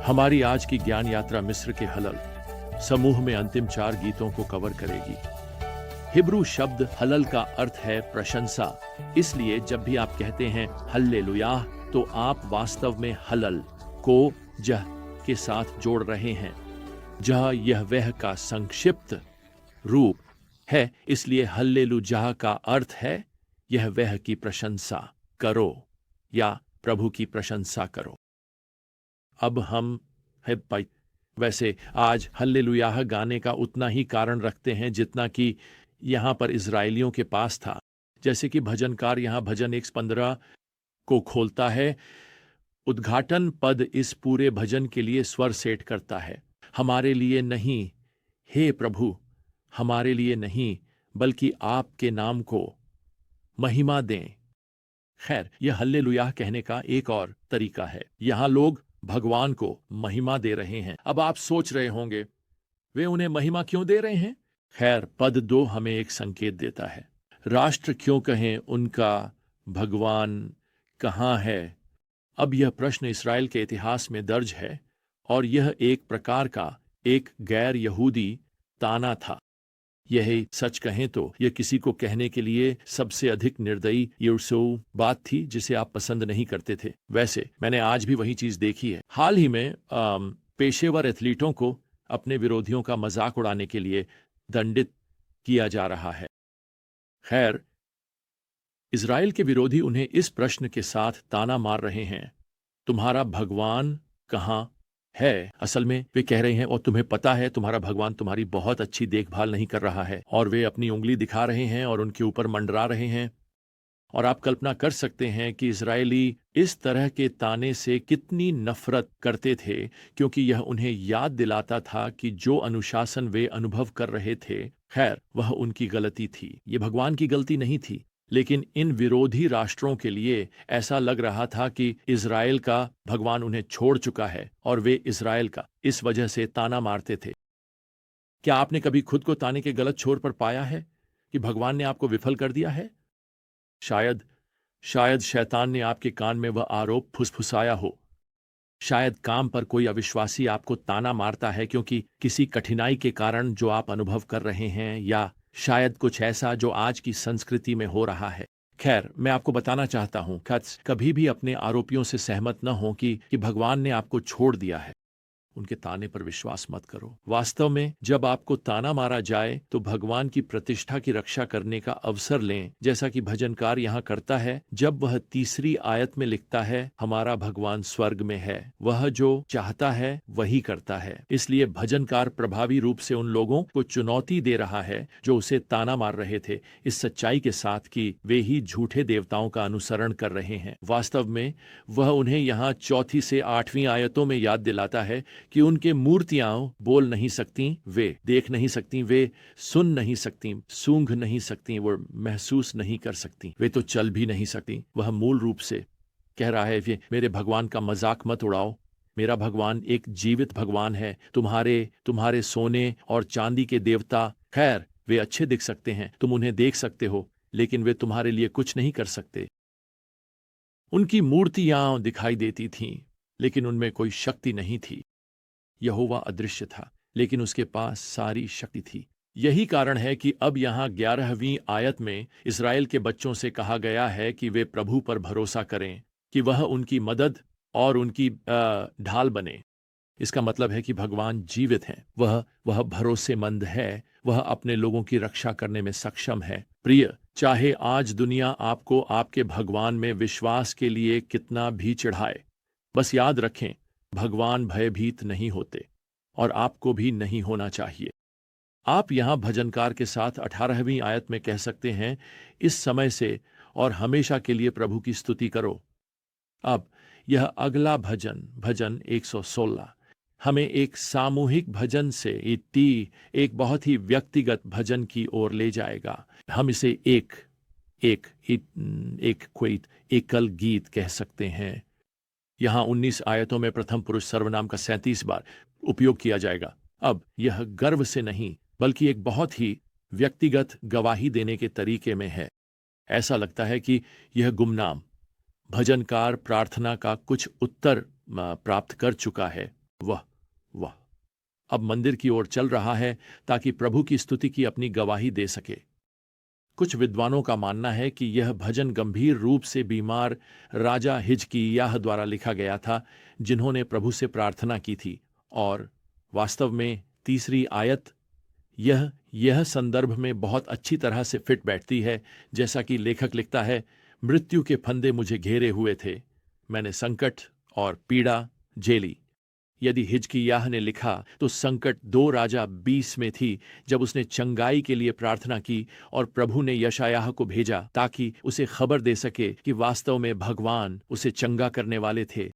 हमारी आज की ज्ञान यात्रा मिस्र के हलल समूह में अंतिम 4 गीतों को कवर करेगी। हिब्रू शब्द हलल का अर्थ है प्रशंसा। इसलिए जब भी आप कहते हैं हल्लेलुयाह तो आप वास्तव में हलल को जह के साथ जोड़ रहे हैं। जह यहवेह का संक्षिप्त रूप है, इसलिए हल्लेलुयाह का अर्थ है यहवेह की प्रशंसा करो या प्रभु की प्रशंसा करो। अब हम वैसे आज हल्लेलुयाह गाने का उतना ही कारण रखते हैं जितना कि यहाँ पर इजरायलियों के पास था। जैसे कि भजनकार यहाँ भजन 115 को खोलता है, उद्घाटन पद इस पूरे भजन के लिए स्वर सेट करता है। हमारे लिए नहीं, हे प्रभु, हमारे लिए नहीं, बल्कि आपके नाम को महिमा दें। खैर, यह हल्लेलुयाह कहने का एक और तरीका है। यहाँ लोग भगवान को महिमा दे रहे हैं। अब आप सोच रहे होंगे, वे उन्हें महिमा क्यों दे रहे हैं? खैर, पद 2 हमें एक संकेत देता है। राष्ट्र क्यों कहें उनका भगवान कहाँ है? अब यह प्रश्न इस्राएल के इतिहास में दर्ज है और यह एक प्रकार का एक गैर यहूदी ताना था। यही सच कहें तो यह किसी को कहने के लिए सबसे अधिक निर्दयी बात थी जिसे आप पसंद नहीं करते थे। वैसे मैंने आज भी वही चीज देखी है। हाल ही में पेशेवर एथलीटों को अपने विरोधियों का मजाक उड़ाने के लिए दंडित किया जा रहा है। खैर, इजराइल के विरोधी उन्हें इस प्रश्न के साथ ताना मार रहे हैं, तुम्हारा भगवान कहाँ है? असल में वे कह रहे हैं, और तुम्हें पता है तुम्हारा भगवान तुम्हारी बहुत अच्छी देखभाल नहीं कर रहा है। और वे अपनी उंगली दिखा रहे हैं और उनके ऊपर मंडरा रहे हैं। और आप कल्पना कर सकते हैं कि इजरायली इस तरह के ताने से कितनी नफरत करते थे, क्योंकि यह उन्हें याद दिलाता था कि जो अनुशासन वे अनुभव कर रहे थे, खैर वह उनकी गलती थी। ये भगवान की गलती नहीं थी। लेकिन इन विरोधी राष्ट्रों के लिए ऐसा लग रहा था कि इजराइल का भगवान उन्हें छोड़ चुका है और वे इजराइल का इस वजह से ताना मारते थे। क्या आपने कभी खुद को ताने के गलत छोर पर पाया है कि भगवान ने आपको विफल कर दिया है? शायद शैतान ने आपके कान में वह आरोप फुसफुसाया हो। शायद काम पर कोई अविश्वासी आपको ताना मारता है क्योंकि किसी कठिनाई के कारण जो आप अनुभव कर रहे हैं, या शायद कुछ ऐसा जो आज की संस्कृति में हो रहा है। खैर, मैं आपको बताना चाहता हूं, कभी भी अपने आरोपियों से सहमत न हो कि भगवान ने आपको छोड़ दिया है। उनके ताने पर विश्वास मत करो। वास्तव में जब आपको ताना मारा जाए तो भगवान की प्रतिष्ठा की रक्षा करने का अवसर लें, जैसा कि भजनकार यहाँ करता है जब वह 3री आयत में लिखता है, हमारा भगवान स्वर्ग में है, वह जो चाहता है वही करता है। इसलिए भजनकार प्रभावी रूप से उन लोगों को चुनौती दे रहा है जो उसे ताना मार रहे थे, इस सच्चाई के साथ कि वे ही झूठे देवताओं का अनुसरण कर रहे हैं। वास्तव में वह उन्हें यहाँ 4 से 8वीं आयतों में याद दिलाता है कि उनके मूर्तियां बोल नहीं सकती, वे देख नहीं सकती, वे सुन नहीं सकती, सूंघ नहीं सकती, वो महसूस नहीं कर सकती, वे तो चल भी नहीं सकती। वह मूल रूप से कह रहा है कि मेरे भगवान का मजाक मत उड़ाओ। मेरा भगवान एक जीवित भगवान है। तुम्हारे सोने और चांदी के देवता, खैर वे अच्छे दिख सकते हैं, तुम उन्हें देख सकते हो, लेकिन वे तुम्हारे लिए कुछ नहीं कर सकते। उनकी मूर्तियां दिखाई देती थीं, लेकिन उनमें कोई शक्ति नहीं थी। यहोवा अदृश्य था, लेकिन उसके पास सारी शक्ति थी। यही कारण है कि अब यहाँ 11वीं आयत में इस्राएल के बच्चों से कहा गया है कि वे प्रभु पर भरोसा करें, कि वह उनकी मदद और उनकी ढाल बने। इसका मतलब है कि भगवान जीवित हैं, वह भरोसेमंद है, वह अपने लोगों की रक्षा करने में सक्षम है। प्रिय, चाहे आज दुनिया आपको आपके भगवान में विश्वास के लिए कितना भी चिढ़ाए, बस याद रखें, भगवान भयभीत नहीं होते और आपको भी नहीं होना चाहिए। आप यहां भजनकार के साथ 18वीं आयत में कह सकते हैं, इस समय से और हमेशा के लिए प्रभु की स्तुति करो। अब यह अगला भजन 116 हमें एक सामूहिक भजन से एक बहुत ही व्यक्तिगत भजन की ओर ले जाएगा। हम इसे कोई एकल गीत कह सकते हैं। यहाँ 19 आयतों में प्रथम पुरुष सर्वनाम का 37 बार उपयोग किया जाएगा। अब यह गर्व से नहीं, बल्कि एक बहुत ही व्यक्तिगत गवाही देने के तरीके में है। ऐसा लगता है कि यह गुमनाम भजनकार प्रार्थना का कुछ उत्तर प्राप्त कर चुका है। वाह वाह। अब मंदिर की ओर चल रहा है ताकि प्रभु की स्तुति की अपनी गवाही दे सके। कुछ विद्वानों का मानना है कि यह भजन गंभीर रूप से बीमार राजा हिजकिय्याह द्वारा लिखा गया था, जिन्होंने प्रभु से प्रार्थना की थी। और वास्तव में तीसरी आयत यह संदर्भ में बहुत अच्छी तरह से फिट बैठती है। जैसा कि लेखक लिखता है, मृत्यु के फंदे मुझे घेरे हुए थे, मैंने संकट और पीड़ा झेली। यदि हिजकिय्याह ने लिखा तो संकट 2 राजा 20 में थी, जब उसने चंगाई के लिए प्रार्थना की और प्रभु ने यशायाह को भेजा ताकि उसे खबर दे सके कि वास्तव में भगवान उसे चंगा करने वाले थे।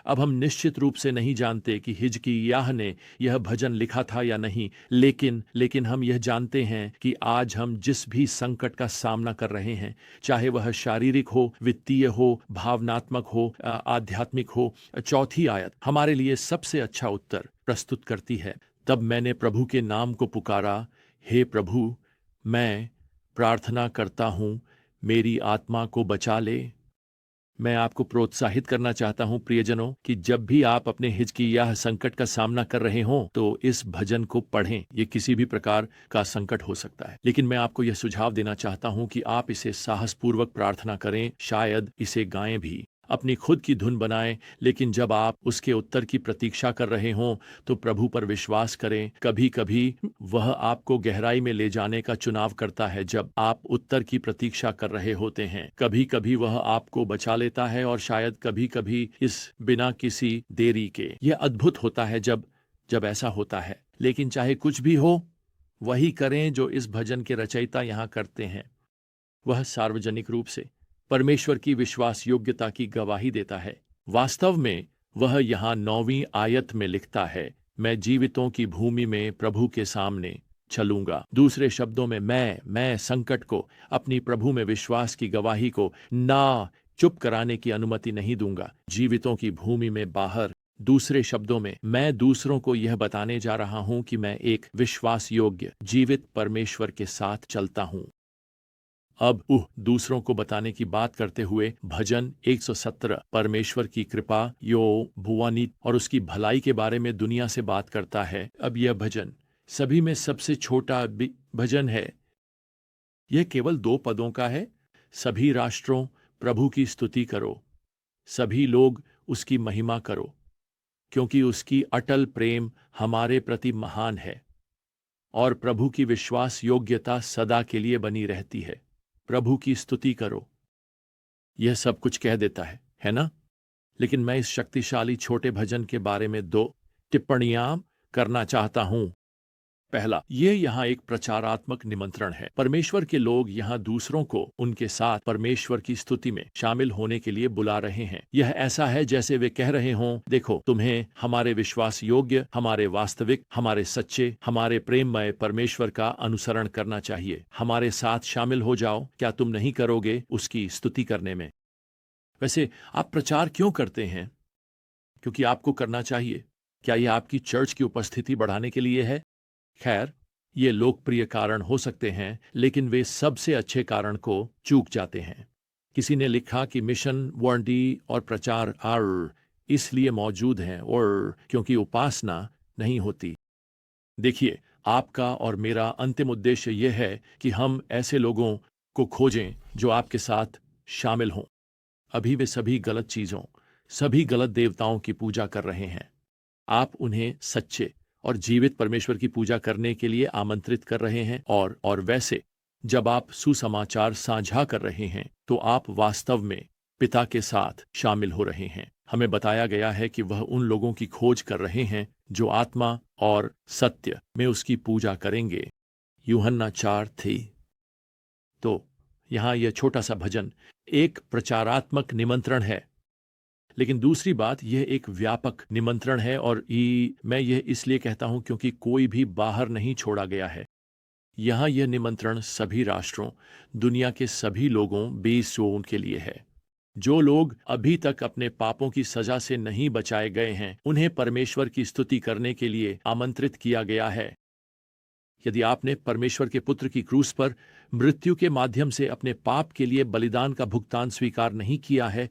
अब हम निश्चित रूप से नहीं जानते कि हिजकिय्याह ने यह भजन लिखा था या नहीं, लेकिन हम यह जानते हैं कि आज हम जिस भी संकट का सामना कर रहे हैं, चाहे वह शारीरिक हो, वित्तीय हो, भावनात्मक हो, आध्यात्मिक हो, चौथी आयत हमारे लिए सबसे अच्छा उत्तर प्रस्तुत करती है। तब मैंने प्रभु के नाम को पुकारा, हे प्रभु, मैं प्रार्थना करता हूँ, मेरी आत्मा को बचा ले। मैं आपको प्रोत्साहित करना चाहता हूं प्रियजनों कि जब भी आप अपने हिजकिय्याह संकट का सामना कर रहे हों तो इस भजन को पढ़ें। ये किसी भी प्रकार का संकट हो सकता है, लेकिन मैं आपको यह सुझाव देना चाहता हूं कि आप इसे साहसपूर्वक प्रार्थना करें, शायद इसे गाएं भी, अपनी खुद की धुन बनाएं। लेकिन जब आप उसके उत्तर की प्रतीक्षा कर रहे हों तो प्रभु पर विश्वास करें। कभी कभी वह आपको गहराई में ले जाने का चुनाव करता है जब आप उत्तर की प्रतीक्षा कर रहे होते हैं। कभी कभी वह आपको बचा लेता है और शायद कभी कभी इस बिना किसी देरी के। यह अद्भुत होता है जब ऐसा होता है। लेकिन चाहे कुछ भी हो, वही करें जो इस भजन के रचयिता यहाँ करते हैं। वह सार्वजनिक रूप से परमेश्वर की विश्वास योग्यता की गवाही देता है। वास्तव में वह यहाँ 9वीं आयत में लिखता है, मैं जीवितों की भूमि में प्रभु के सामने चलूंगा। दूसरे शब्दों में मैं संकट को, अपनी प्रभु में विश्वास की गवाही को ना चुप कराने की अनुमति नहीं दूंगा। जीवितों की भूमि में बाहर, दूसरे शब्दों में मैं दूसरों को यह बताने जा रहा हूं कि मैं एक विश्वास योग्य जीवित परमेश्वर के साथ चलता हूं। अब दूसरों को बताने की बात करते हुए भजन 117 परमेश्वर की कृपा, यो भुवानी और उसकी भलाई के बारे में दुनिया से बात करता है। अब यह भजन सभी में सबसे छोटा भजन है। यह केवल 2 पदों का है, सभी राष्ट्रों प्रभु की स्तुति करो, सभी लोग उसकी महिमा करो, क्योंकि उसकी अटल प्रेम हमारे प्रति महान है और प्रभु की विश्वास योग्यता सदा के लिए बनी रहती है। प्रभु की स्तुति करो, यह सब कुछ कह देता है ना? लेकिन मैं इस शक्तिशाली छोटे भजन के बारे में 2 टिप्पणियां करना चाहता हूं। पहला, ये यहाँ एक प्रचारात्मक निमंत्रण है। परमेश्वर के लोग यहाँ दूसरों को उनके साथ परमेश्वर की स्तुति में शामिल होने के लिए बुला रहे हैं। यह ऐसा है जैसे वे कह रहे हों, देखो, तुम्हें हमारे विश्वास योग्य, हमारे वास्तविक, हमारे सच्चे, हमारे प्रेममय परमेश्वर का अनुसरण करना चाहिए। हमारे साथ शामिल हो जाओ। क्या तुम नहीं करोगे उसकी स्तुति करने में? वैसे आप प्रचार क्यों करते हैं? क्योंकि आपको करना चाहिए। क्या यह आपकी चर्च की उपस्थिति बढ़ाने के लिए है? खैर, ये लोकप्रिय कारण हो सकते हैं, लेकिन वे सबसे अच्छे कारण को चूक जाते हैं। किसी ने लिखा कि मिशन, वारंटी और प्रचार इसलिए मौजूद हैं और क्योंकि उपासना नहीं होती। देखिए, आपका और मेरा अंतिम उद्देश्य यह है कि हम ऐसे लोगों को खोजें जो आपके साथ शामिल हों। अभी वे सभी गलत चीजों, सभी गलत देवताओं की पूजा कर रहे हैं। आप उन्हें सच्चे और जीवित परमेश्वर की पूजा करने के लिए आमंत्रित कर रहे हैं। और वैसे जब आप सुसमाचार साझा कर रहे हैं तो आप वास्तव में पिता के साथ शामिल हो रहे हैं। हमें बताया गया है कि वह उन लोगों की खोज कर रहे हैं जो आत्मा और सत्य में उसकी पूजा करेंगे। यूहन्ना 4 थी। तो यहाँ यह छोटा सा भजन एक प्रचारात्मक निमंत्रण है, लेकिन दूसरी बात, यह एक व्यापक निमंत्रण है। और मैं यह इसलिए कहता हूं क्योंकि कोई भी बाहर नहीं छोड़ा गया है। यहां यह निमंत्रण सभी राष्ट्रों, दुनिया के सभी लोगों बेसों के लिए है। जो लोग अभी तक अपने पापों की सजा से नहीं बचाए गए हैं, उन्हें परमेश्वर की स्तुति करने के लिए आमंत्रित किया गया है। यदि आपने परमेश्वर के पुत्र की क्रूस पर मृत्यु के माध्यम से अपने पाप के लिए बलिदान का भुगतान स्वीकार नहीं किया है,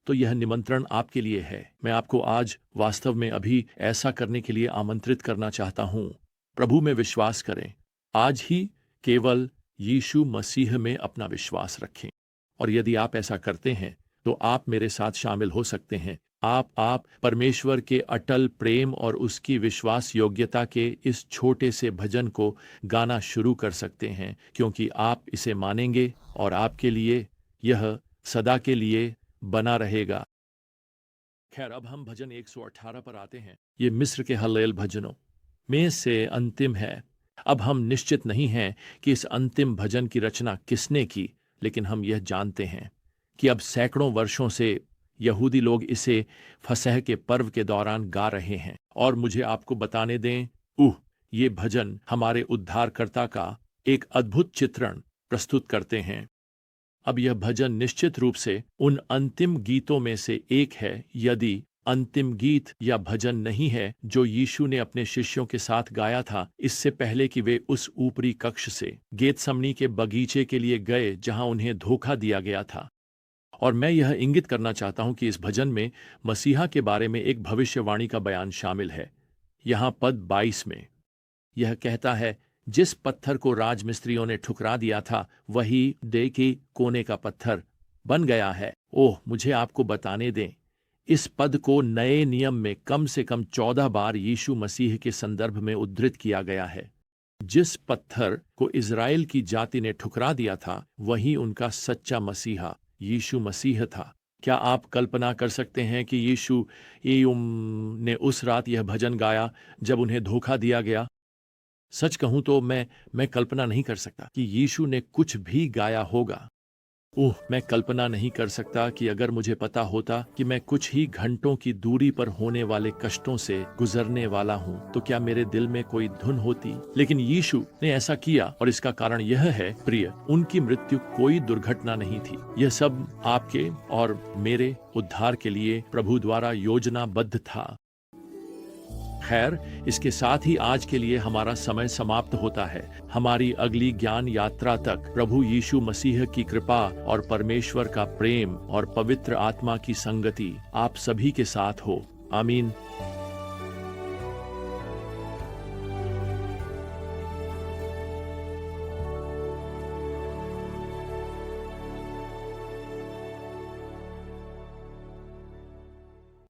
तो यह निमंत्रण आपके लिए है। मैं आपको आज वास्तव में अभी ऐसा करने के लिए आमंत्रित करना चाहता हूँ। प्रभु में विश्वास करें। आज ही केवल यीशु मसीह में अपना विश्वास रखें। और यदि आप ऐसा करते हैं तो आप मेरे साथ शामिल हो सकते हैं। आप परमेश्वर के अटल प्रेम और उसकी विश्वास योग्यता के इस छोटे से भजन को गाना शुरू कर सकते हैं, क्योंकि आप इसे मानेंगे और आपके लिए यह सदा के लिए बना रहेगा। खैर, अब हम भजन 118 पर आते हैं। ये मिस्र के हल्लेल भजनों में से अंतिम है। अब हम निश्चित नहीं हैं कि इस अंतिम भजन की रचना किसने की, लेकिन हम यह जानते हैं कि अब सैकड़ों वर्षों से यहूदी लोग इसे फसह के पर्व के दौरान गा रहे हैं। और मुझे आपको बताने दें, ये भजन हमारे उद्धारकर्ता का एक अद्भुत चित्रण प्रस्तुत करते हैं। अब यह भजन निश्चित रूप से उन अंतिम गीतों में से एक है, यदि अंतिम गीत या भजन नहीं है जो यीशु ने अपने शिष्यों के साथ गाया था, इससे पहले कि वे उस ऊपरी कक्ष से गेतसमनी के बगीचे के लिए गए जहां उन्हें धोखा दिया गया था। और मैं यह इंगित करना चाहता हूं कि इस भजन में मसीहा के बारे में एक भविष्यवाणी का बयान शामिल है। यहां पद 22 में यह कहता है, जिस पत्थर को राजमिस्त्रियों ने ठुकरा दिया था वही दे के कोने का पत्थर बन गया है। मुझे आपको बताने दें, इस पद को नए नियम में कम से कम 14 बार यीशु मसीह के संदर्भ में उद्धृत किया गया है। जिस पत्थर को इज़राइल की जाति ने ठुकरा दिया था वही उनका सच्चा मसीहा यीशु मसीह था। क्या आप कल्पना कर सकते हैं कि यीशु ने उस रात यह भजन गाया जब उन्हें धोखा दिया गया? सच कहूं तो मैं कल्पना नहीं कर सकता कि यीशु ने कुछ भी गाया होगा। मैं कल्पना नहीं कर सकता कि अगर मुझे पता होता कि मैं कुछ ही घंटों की दूरी पर होने वाले कष्टों से गुजरने वाला हूं, तो क्या मेरे दिल में कोई धुन होती। लेकिन यीशु ने ऐसा किया, और इसका कारण यह है, प्रिय, उनकी मृत्यु कोई दुर्घटना नहीं थी। यह सब आपके और मेरे उद्धार के लिए प्रभु द्वारा योजनाबद्ध था। खैर, इसके साथ ही आज के लिए हमारा समय समाप्त होता है। हमारी अगली ज्ञान यात्रा तक प्रभु यीशु मसीह की कृपा और परमेश्वर का प्रेम और पवित्र आत्मा की संगति आप सभी के साथ हो। आमीन।